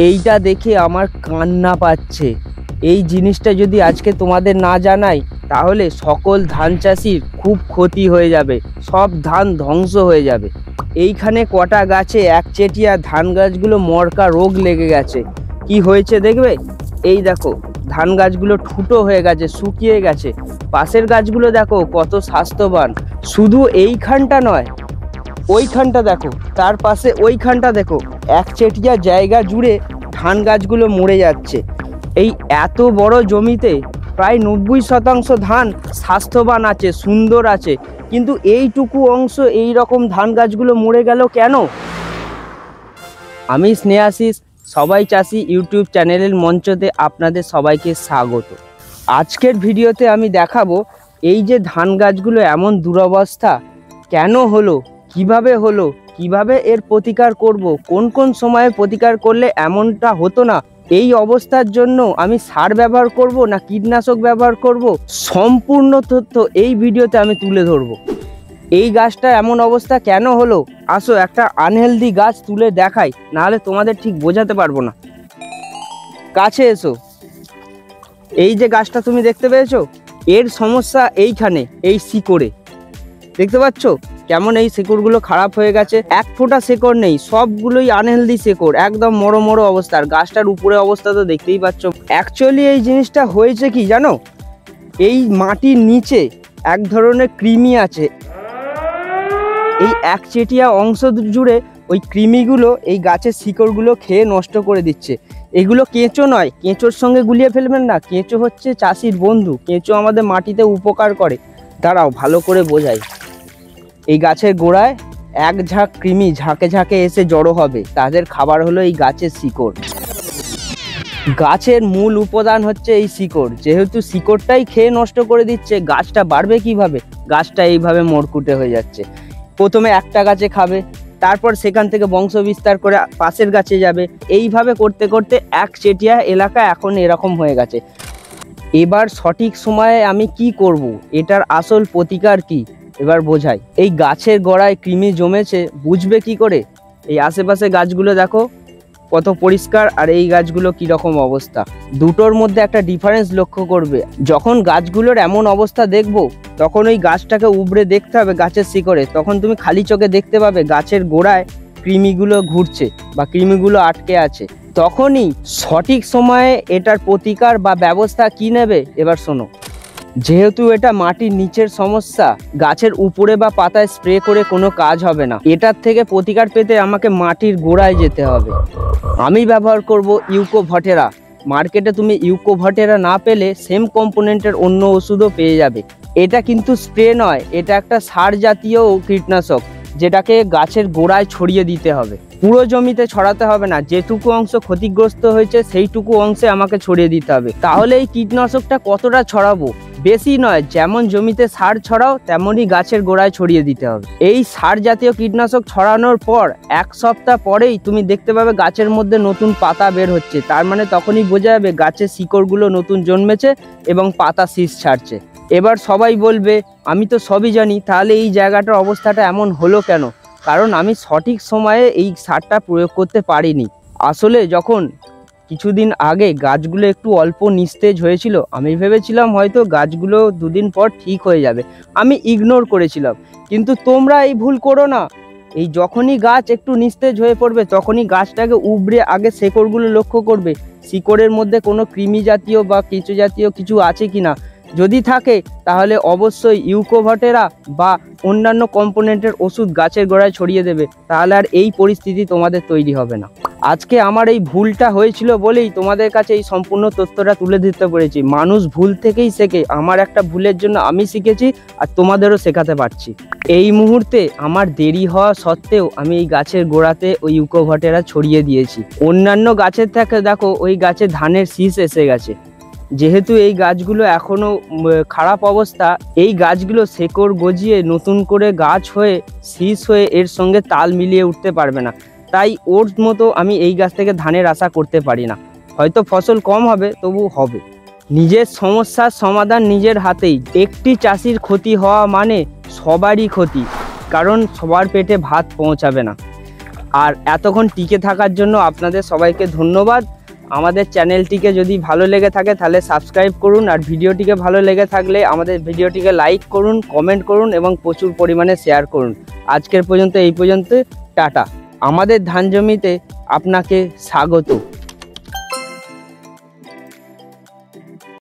এইটা দেখে আমার কান্না পাচ্ছে। এই জিনিসটা যদি আজকে তোমাদের না জানাই তাহলে সকল ধান চাষির খুব ক্ষতি হয়ে যাবে, সব ধান ধ্বংস হয়ে যাবে। এইখানে কটা গাছে একচেটিয়া ধান গাছগুলো মরকা রোগ লেগে গেছে। কি হয়েছে দেখবে? এই দেখো ধান গাছগুলো ঠুটো হয়ে গেছে, শুকিয়ে গেছে। পাশের গাছগুলো দেখো কত স্বাস্থ্যবান। শুধু এইখানটা নয়, ওইখানটা দেখো, তার পাশে ওইখানটা দেখো, একচেটিয়া জায়গা জুড়ে ধান গাছগুলো মরে যাচ্ছে। এই এত বড় জমিতে প্রায় 90% ধান স্বাস্থ্যবান আছে, সুন্দর আছে, কিন্তু এইটুকু অংশ এই রকম ধান গাছগুলো মরে গেল কেন? আমি স্নেহাশিস সবাই চাষি ইউটিউব চ্যানেলের মঞ্চতে আপনাদের সবাইকে স্বাগত। আজকের ভিডিওতে আমি দেখাবো এই যে ধান গাছগুলো এমন দুরবস্থা কেন হলো, কিভাবে এর প্রতিকার করব, কোন কোন সময়ে প্রতিকার করলে এমনটা হতো না। এই অবস্থার জন্য আমি সার ব্যবহার করব না কীটনাশক ব্যবহার করব, সম্পূর্ণ তথ্য এই ভিডিওতে আমি তুলে ধরব। এই গাছটা এমন অবস্থা কেন হলো, আসো একটা আনহেলদি গাছ তুলে দেখাই, নাহলে তোমাদের ঠিক বোঝাতে পারবো না। কাছে এসো। এই যে গাছটা তুমি দেখতে পেয়েছো, এর সমস্যা এইখানে, এই শিকড়ে। দেখতে পাচ্ছ কেমন এই শিকড়গুলো খারাপ হয়ে গেছে? এক ফোঁটা শিকড় নেই, সবগুলোই আনহেলদি শিকড়, একদম মরো অবস্থার। গাছটার উপরে অবস্থা তো দেখতেই পাচ্ছ। অ্যাকচুয়ালি এই জিনিসটা হয়েছে কি জানো, এই মাটির নিচে এক ধরনের কৃমি আছে। এই একচেটিয়া অংশ জুড়ে ওই কৃমিগুলো এই গাছের শিকড়গুলো খেয়ে নষ্ট করে দিচ্ছে। এগুলো কেঁচো নয়, কেঁচোর সঙ্গে গুলিয়ে ফেলবেন না। কেঁচো হচ্ছে চাষির বন্ধু, কেঁচো আমাদের মাটিতে উপকার করে। দাঁড়াও ভালো করে বোঝাই। এই গাছের গোড়ায় এক ঝাঁক কৃমি ঝাঁকে ঝাঁকে এসে জড়ো হবে, তাদের খাবার হলো এই গাছের শিকড়। গাছের মূল উপাদান হচ্ছে এই শিকড়। যেহেতু শিকড়টাই খেয়ে নষ্ট করে দিচ্ছে, গাছটা বাড়বে কিভাবে? গাছটা এইভাবে মরকুটে হয়ে যাচ্ছে। প্রথমে একটা গাছে খাবে, তারপর সেখান থেকে বংশ বিস্তার করে পাশের গাছে যাবে। এইভাবে করতে করতে একচেটিয়া এলাকা এখন এরকম হয়ে গেছে। এবার সঠিক সময়ে আমি কি করব, এটার আসল প্রতিকার কি এবার বোঝাই। এই গাছের গোড়ায় কৃমি জমেছে, বুঝবে কি করে? এই আশেপাশে গাছগুলো দেখো কত পরিষ্কার, আর এই গাছগুলো কি রকম অবস্থা। দুটোর মধ্যে একটা ডিফারেন্স লক্ষ্য করবে। যখন গাছগুলোর এমন অবস্থা দেখবো, তখন ওই গাছটাকে উবড়ে দেখতে হবে গাছের শিকড়ে। তখন তুমি খালি চোখে দেখতে পাবে গাছের গোড়ায় কৃমিগুলো ঘুরছে বা কৃমিগুলো আটকে আছে। তখনই সঠিক সময়ে এটার প্রতিকার বা ব্যবস্থা কি নেবে এবার শোনো। যেহেতু এটা মাটির নিচের সমস্যা, গাছের উপরে বা পাতায় স্প্রে করে কোনো কাজ হবে না। এটার থেকে প্রতিকার পেতে আমাকে মাটির গোড়ায় যেতে হবে। আমি ব্যবহার করব ইউকোভটেরা। মার্কেটে তুমি ইউকোভটেরা না পেলে সেম কম্পোনেন্টের অন্য ওষুধও পেয়ে যাবে। এটা কিন্তু স্প্রে নয়, এটা একটা সার জাতীয় কীটনাশক, যেটাকে গাছের গোড়ায় ছড়িয়ে দিতে হবে। পুরো জমিতে ছড়াতে হবে না, যেটুকু অংশ ক্ষতিগ্রস্ত হয়েছে সেইটুকু অংশে আমাকে ছড়িয়ে দিতে হবে। তাহলে এই কীটনাশকটা কতটা ছড়াবো? বেশি নয়, যেমন জমিতে সার ছড়াও তেমনই গাছের গোড়ায় ছড়িয়ে দিতে হবে। এই সার জাতীয় কীটনাশক ছড়ানোর পর 1 সপ্তাহ পরেই তুমি দেখতে পাবে গাছের মধ্যে নতুন পাতা বের হচ্ছে। তার মানে তখনই বোঝা যাবে গাছের শিকড়গুলো নতুন জন্মেছে এবং পাতা শীষ ছাড়ছে। এবার সবাই বলবে আমি তো সবই জানি, তাহলে এই জায়গাটার অবস্থাটা এমন হলো কেন? কারণ আমি সঠিক সময়ে এই সারটা প্রয়োগ করতে পারিনি। আসলে যখন কিছুদিন আগে গাছগুলো একটু অল্প নিস্তেজ হয়েছিল, আমি ভেবেছিলাম হয়তো গাছগুলো 2 দিন পর ঠিক হয়ে যাবে, আমি ইগনোর করেছিলাম। কিন্তু তোমরা এই ভুল করো না। এই যখনই গাছ একটু নিস্তেজ হয়ে পড়বে, তখনই গাছটাকে উবড়ে আগে শিকড়গুলো লক্ষ্য করবে, শিকড়ের মধ্যে কোনো কৃমি জাতীয় বা কেঁচো জাতীয় কিছু আছে কিনা। যদি থাকে তাহলে অবশ্যই ইউকোভটেরা বা অন্যান্য কম্পোনেন্টের ওষুধ গাছের গোড়ায় ছড়িয়ে দেবে, তাহলে আর এই পরিস্থিতি তোমাদের তৈরি হবে না। আজকে আমার এই ভুলটা হয়েছিল বলেই তোমাদের কাছে এই সম্পূর্ণ তথ্যটা তুলে দিতে পেরেছি। মানুষ ভুল থেকেই শেখে, আমার একটা ভুলের জন্য আমি শিখেছি আর তোমাদেরও শেখাতে পারছি। এই মুহূর্তে আমার দেরি হওয়া সত্ত্বেও আমি এই গাছের গোড়াতে ওই ইউকোভটেরা ছড়িয়ে দিয়েছি। অন্যান্য গাছের থেকে দেখো ওই গাছে ধানের শীষ এসে গেছে। যেহেতু এই গাছগুলো এখনো খারাপ অবস্থা, এই গাছগুলো শেকড় গজিয়ে নতুন করে গাছ হয়ে শীষ হয়ে এর সঙ্গে তাল মিলিয়ে উঠতে পারবে না। তাই ওর মতো আমি এই গাছ থেকে ধানের আশা করতে পারি না। হয়তো ফসল কম হবে, তবু হবে। নিজের সমস্যার সমাধান নিজের হাতেই। একটি চাষির ক্ষতি হওয়া মানে সবারই ক্ষতি, কারণ সবার পেটে ভাত পৌঁছাবে না। আর এতক্ষণ টিকে থাকার জন্য আপনাদের সবাইকে ধন্যবাদ। আমাদের চ্যানেলটিকে যদি ভালো লেগে থাকে তাহলে সাবস্ক্রাইব করুন, আর ভিডিওটিকে ভালো লেগে থাকলে আমাদের ভিডিওটিকে লাইক করুন, কমেন্ট করুন এবং প্রচুর পরিমাণে শেয়ার করুন। আজকের পর্যন্ত এই পর্যন্ত, টাটা। আমাদের ধান জমিতে আপনাকে স্বাগত।